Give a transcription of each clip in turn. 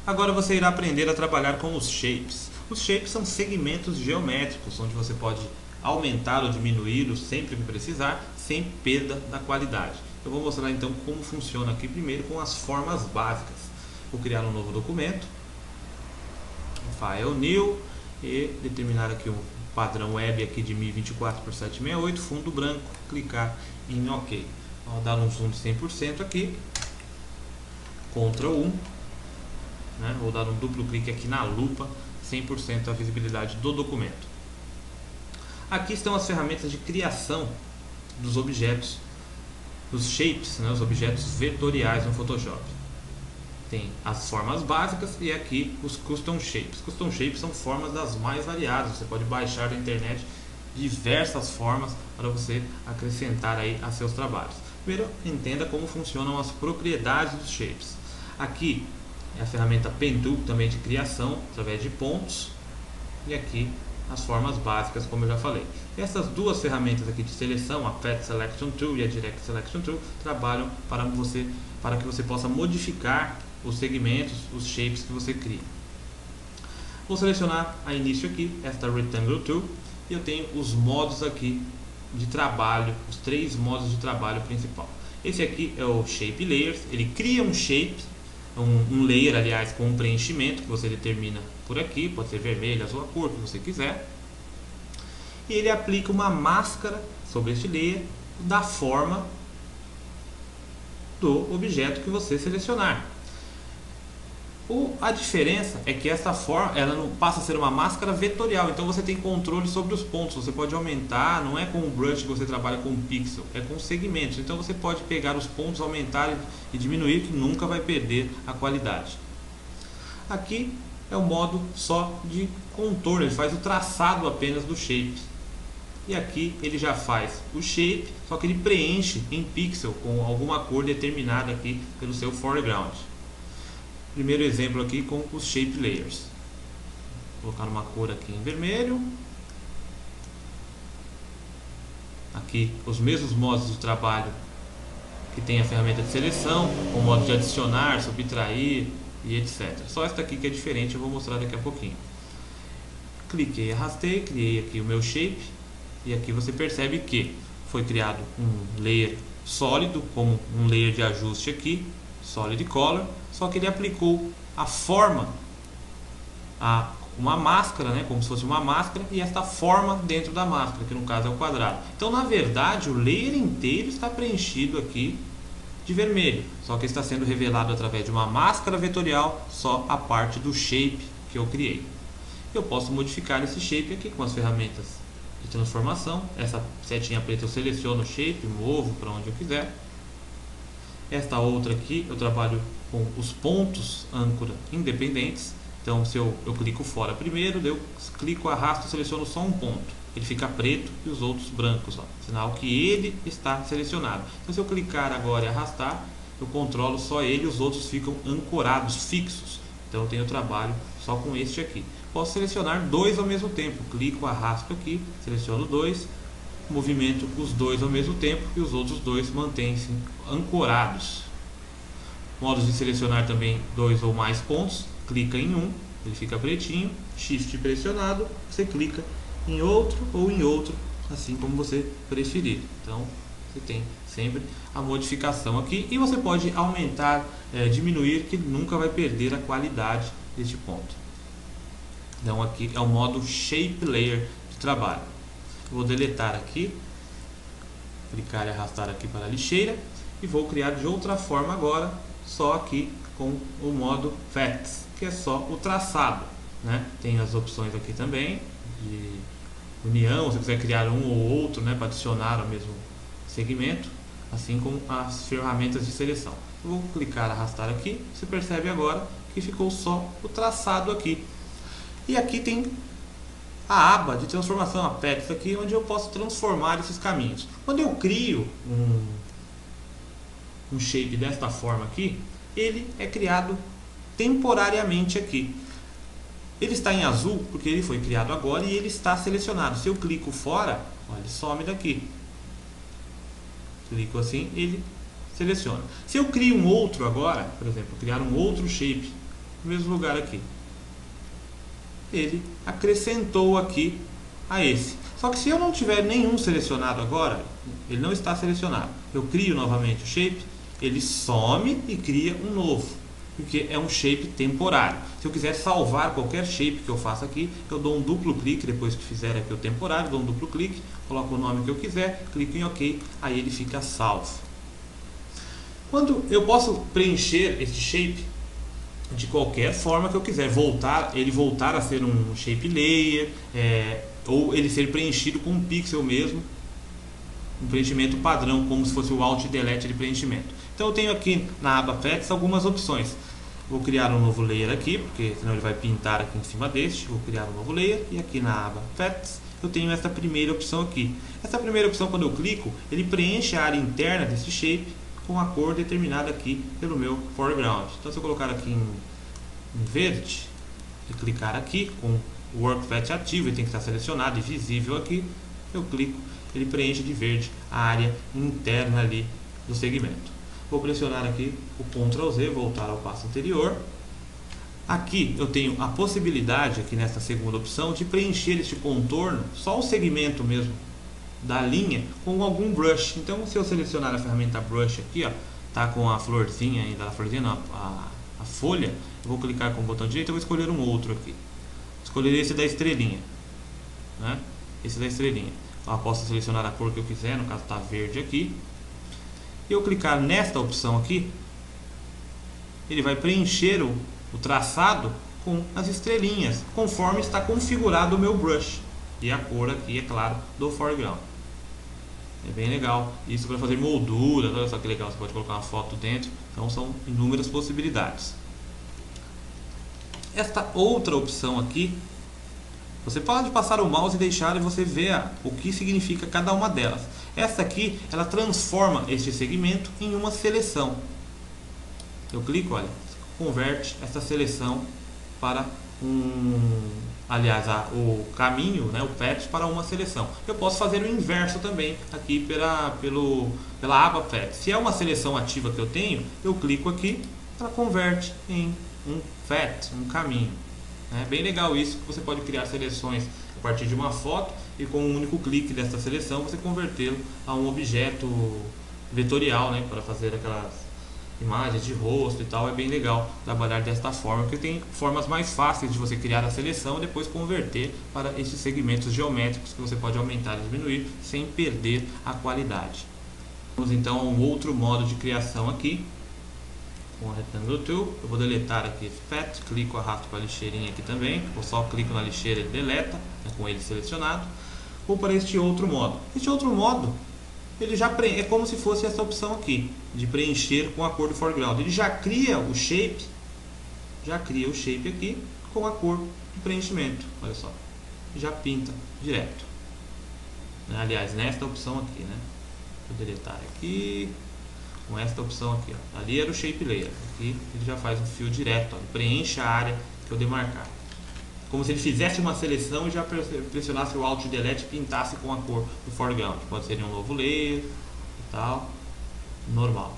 Agora você irá aprender a trabalhar com os shapes. Os shapes são segmentos geométricos, onde você pode aumentar ou diminuí-los sempre que precisar, sem perda da qualidade. Eu vou mostrar então como funciona aqui primeiro com as formas básicas. Vou criar um novo documento, File New, e determinar aqui um padrão web aqui de 1024 por 768, fundo branco, clicar em OK. Vou dar um zoom de 100% aqui, Ctrl 1, né? Vou dar um duplo clique aqui na lupa, 100% a visibilidade do documento. Aqui estão as ferramentas de criação dos objetos, dos shapes, né? Os objetos vetoriais no Photoshop. Tem as formas básicas e aqui os custom shapes. Custom shapes são formas das mais variadas. Você pode baixar da internet diversas formas para você acrescentar aí a seus trabalhos. Primeiro, entenda como funcionam as propriedades dos shapes. Aqui é a ferramenta Pen Tool, também de criação, através de pontos. E aqui as formas básicas, como eu já falei. Essas duas ferramentas aqui de seleção, a Path Selection Tool e a Direct Selection Tool, trabalham para que você possa modificar os segmentos, os shapes que você cria. Vou selecionar a início aqui, esta Rectangle Tool, e eu tenho os modos aqui de trabalho, os 3 modos de trabalho principal. Esse aqui é o Shape Layers, ele cria um shape, um layer, aliás, com um preenchimento que você determina por aqui, pode ser vermelho, azul, a cor que você quiser. E ele aplica uma máscara sobre este layer da forma do objeto que você selecionar. A diferença é que essa forma ela não passa a ser uma máscara vetorial, então você tem controle sobre os pontos, você pode aumentar, não é com o brush que você trabalha com o pixel, é com segmentos, então você pode pegar os pontos, aumentar e diminuir, que nunca vai perder a qualidade. Aqui é o modo só de contorno, ele faz o traçado apenas do shape. E aqui ele já faz o shape, só que ele preenche em pixel com alguma cor determinada aqui pelo seu foreground. Primeiro exemplo aqui com os Shape Layers. Vou colocar uma cor aqui em vermelho. Aqui os mesmos modos de trabalho que tem a ferramenta de seleção, o modo de adicionar, subtrair e etc. Só esta aqui que é diferente, eu vou mostrar daqui a pouquinho. Cliquei, arrastei, criei aqui o meu shape. E aqui você percebe que foi criado um layer sólido, como um layer de ajuste aqui, Solid Color, só que ele aplicou a forma a uma máscara, né, como se fosse uma máscara, e esta forma dentro da máscara, que no caso é o quadrado. Então, na verdade, o layer inteiro está preenchido aqui de vermelho, só que está sendo revelado através de uma máscara vetorial só a parte do shape que eu criei. Eu posso modificar esse shape aqui com as ferramentas de transformação. Essa setinha preta eu seleciono o shape, movo para onde eu quiser. Esta outra aqui eu trabalho com os pontos âncora independentes. Então se eu clico fora primeiro, eu clico, arrasto, seleciono só um ponto, ele fica preto e os outros brancos, ó, sinal que ele está selecionado. Então se eu clicar agora e arrastar, eu controlo só ele e os outros ficam ancorados, fixos. Então eu tenho trabalho só com este aqui. Posso selecionar 2 ao mesmo tempo, clico, arrasto aqui, seleciono 2, movimento os 2 ao mesmo tempo e os outros 2 mantêm-se ancorados. Modos de selecionar também 2 ou mais pontos, clica em um, ele fica pretinho, Shift pressionado, você clica em outro ou em outro, assim como você preferir. Então você tem sempre a modificação aqui e você pode aumentar, diminuir, que nunca vai perder a qualidade deste ponto. Então aqui é o modo Shape Layer de trabalho. Vou deletar aqui, clicar e arrastar aqui para a lixeira e vou criar de outra forma agora, só aqui com o modo Facts, que é só o traçado, né? Tem as opções aqui também de união, se quiser criar um ou outro, né, para adicionar ao mesmo segmento, assim como as ferramentas de seleção. Eu vou clicar, arrastar aqui, você percebe agora que ficou só o traçado aqui. E aqui tem a aba de transformação, a Paths aqui, onde eu posso transformar esses caminhos. Quando eu crio um shape desta forma aqui, ele é criado temporariamente aqui. Ele está em azul porque ele foi criado agora e ele está selecionado. Se eu clico fora, ó, ele some daqui. Clico assim, ele seleciona. Se eu crio um outro agora, por exemplo, criar um outro shape no mesmo lugar aqui. Ele acrescentou aqui a esse. Só que se eu não tiver nenhum selecionado agora, ele não está selecionado, eu crio novamente o shape, ele some e cria um novo, porque é um shape temporário. Se eu quiser salvar qualquer shape que eu faça aqui, eu dou um duplo clique, depois que fizer aqui o temporário, dou um duplo clique, coloco o nome que eu quiser, clico em OK, aí ele fica salvo. Quando eu posso preencher este shape de qualquer forma que eu quiser, ele voltar a ser um shape layer, ou ele ser preenchido com um pixel mesmo, um preenchimento padrão, como se fosse o Alt e Delete de preenchimento. Então eu tenho aqui na aba Pets algumas opções. Vou criar um novo layer aqui, porque senão ele vai pintar aqui em cima deste. Vou criar um novo layer e aqui na aba Pets eu tenho essa primeira opção aqui. Essa primeira opção, quando eu clico, ele preenche a área interna desse shape com a cor determinada aqui pelo meu foreground. Então se eu colocar aqui em verde e clicar aqui com o Workpath ativo, ele tem que estar selecionado e visível aqui, eu clico, ele preenche de verde a área interna ali do segmento. Vou pressionar aqui o Ctrl Z, voltar ao passo anterior. Aqui eu tenho a possibilidade, aqui nessa segunda opção, de preencher este contorno, só o segmento mesmo da linha, com algum brush. Então se eu selecionar a ferramenta Brush aqui, ó, tá com a florzinha ainda, a florzinha não, a folha, eu vou clicar com o botão direito e vou escolher um outro aqui. Escolher esse da estrelinha, né? Esse da estrelinha. Eu posso selecionar a cor que eu quiser, no caso está verde aqui. E eu clicar nesta opção aqui, ele vai preencher o traçado com as estrelinhas, conforme está configurado o meu brush. E a cor aqui, é claro, do foreground. É bem legal. Isso para fazer moldura, olha só que legal, você pode colocar uma foto dentro. Então são inúmeras possibilidades. Esta outra opção aqui, você pode passar o mouse e deixar e você vê o que significa cada uma delas. Essa aqui, ela transforma este segmento em uma seleção. Eu clico, olha, converte essa seleção para aliás, o caminho, né, o path para uma seleção. Eu posso fazer o inverso também aqui pela aba path. Se é uma seleção ativa que eu tenho, eu clico aqui, ela converte em um path, um caminho. É bem legal isso, que você pode criar seleções a partir de uma foto e com um único clique dessa seleção você convertê-lo a um objeto vetorial, né, para fazer aquelas imagens de rosto e tal. É bem legal trabalhar desta forma, porque tem formas mais fáceis de você criar a seleção e depois converter para esses segmentos geométricos que você pode aumentar e diminuir sem perder a qualidade. Vamos então a um outro modo de criação aqui. Com o Rectangle Tool, eu vou deletar aqui esse path, clico, arrasto para a lixeirinha aqui também, ou só clico na lixeira e deleta, né, com ele selecionado. Vou para este outro modo. Este outro modo, ele já é como se fosse essa opção aqui, de preencher com a cor do foreground. Ele já cria o shape aqui com a cor de preenchimento, olha só, já pinta direto. Aliás, nesta opção aqui, né? Vou deletar aqui. Com esta opção aqui, ó. Ali era o Shape Layer, aqui ele já faz um fio direto, ó. Ele preenche a área que eu demarcar, como se ele fizesse uma seleção e já pressionasse o Alt e Delete e pintasse com a cor do foreground. Pode ser em um novo layer e tal, normal.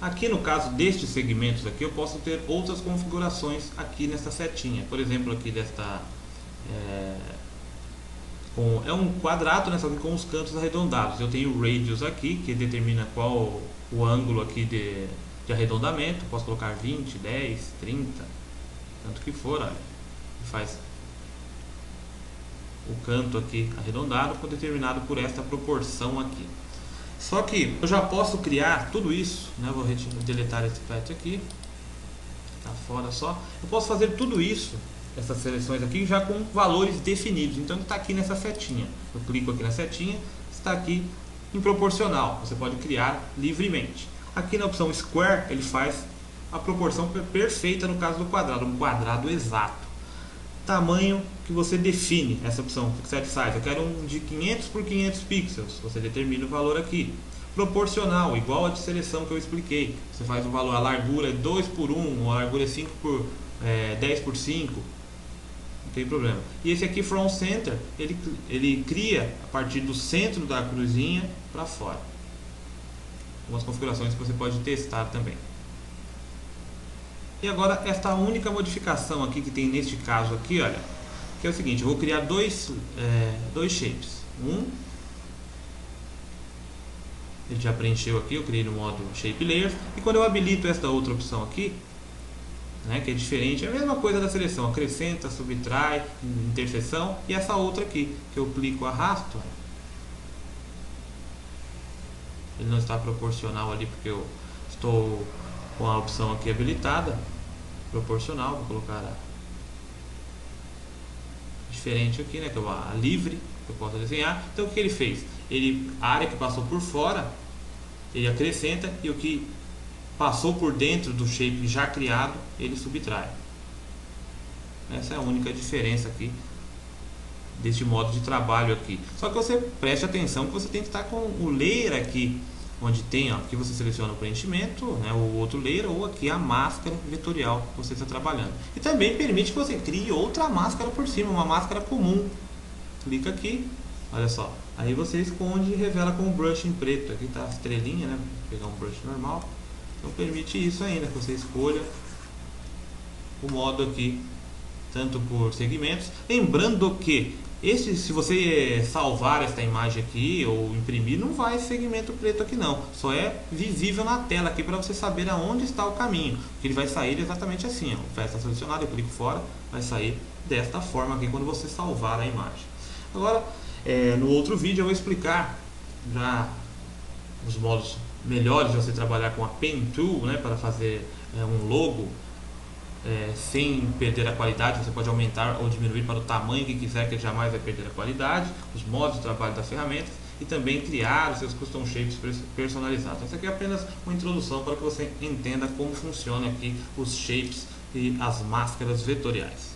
Aqui no caso destes segmentos aqui, eu posso ter outras configurações aqui nessa setinha. Por exemplo, aqui desta é um quadrado, né, só que com os cantos arredondados. Eu tenho o radius aqui, que determina qual o ângulo aqui de arredondamento. Posso colocar 20, 10, 30, tanto que for, olha. Faz o canto aqui arredondado, determinado por esta proporção aqui. Só que eu já posso criar tudo isso, né? Vou deletar esse path aqui, tá fora só. Eu posso fazer tudo isso, essas seleções aqui, já com valores definidos. Então está aqui nessa setinha. Eu clico aqui na setinha, está aqui em proporcional. Você pode criar livremente. Aqui na opção Square, ele faz a proporção perfeita no caso do quadrado, um quadrado exato. Tamanho que você define, essa opção Fixed Size, eu quero um de 500 por 500 pixels, você determina o valor aqui. Proporcional, igual a de seleção que eu expliquei, você faz o valor, a largura é 2 por 1, a largura é 5 por 10 por 5, não tem problema. E esse aqui, From Center, ele cria a partir do centro da cruzinha para fora. algumas configurações que você pode testar também. E agora esta única modificação aqui que tem neste caso aqui, olha, que é o seguinte: eu vou criar dois shapes. Ele já preencheu aqui, eu criei no modo Shape Layers. E quando eu habilito esta outra opção aqui, né, que é diferente, é a mesma coisa da seleção: acrescenta, subtrai, interseção. E essa outra aqui, que eu clico, arrasto, ele não está proporcional ali porque eu estou com a opção aqui habilitada, proporcional. Vou colocar a diferente aqui, né, que é a livre, que eu posso desenhar. Então o que ele fez? A área que passou por fora, ele acrescenta, e o que passou por dentro do shape já criado, ele subtrai. Essa é a única diferença aqui deste modo de trabalho aqui. Só que você preste atenção que você tem que estar com o layer aqui, onde tem, ó, aqui você seleciona o preenchimento, né, o outro layer, ou aqui a máscara vetorial que você está trabalhando. E também permite que você crie outra máscara por cima, uma máscara comum. Clica aqui, olha só, aí você esconde e revela com o brush em preto. Aqui está a estrelinha, né? Vou pegar um brush normal. Então permite isso ainda, que você escolha o modo aqui, tanto por segmentos. Lembrando que se você salvar esta imagem aqui ou imprimir, não vai segmento preto aqui não, só é visível na tela aqui para você saber aonde está o caminho, que ele vai sair exatamente assim, ó. O pé está selecionado, eu clico fora, vai sair desta forma aqui quando você salvar a imagem. Agora, no outro vídeo eu vou explicar já os modos melhores de você trabalhar com a Pen Tool, né, para fazer um logo sem perder a qualidade. Você pode aumentar ou diminuir para o tamanho que quiser, que ele jamais vai perder a qualidade, os modos de trabalho das ferramentas, e também criar os seus custom shapes personalizados. Essa aqui é apenas uma introdução para que você entenda como funciona aqui os shapes e as máscaras vetoriais.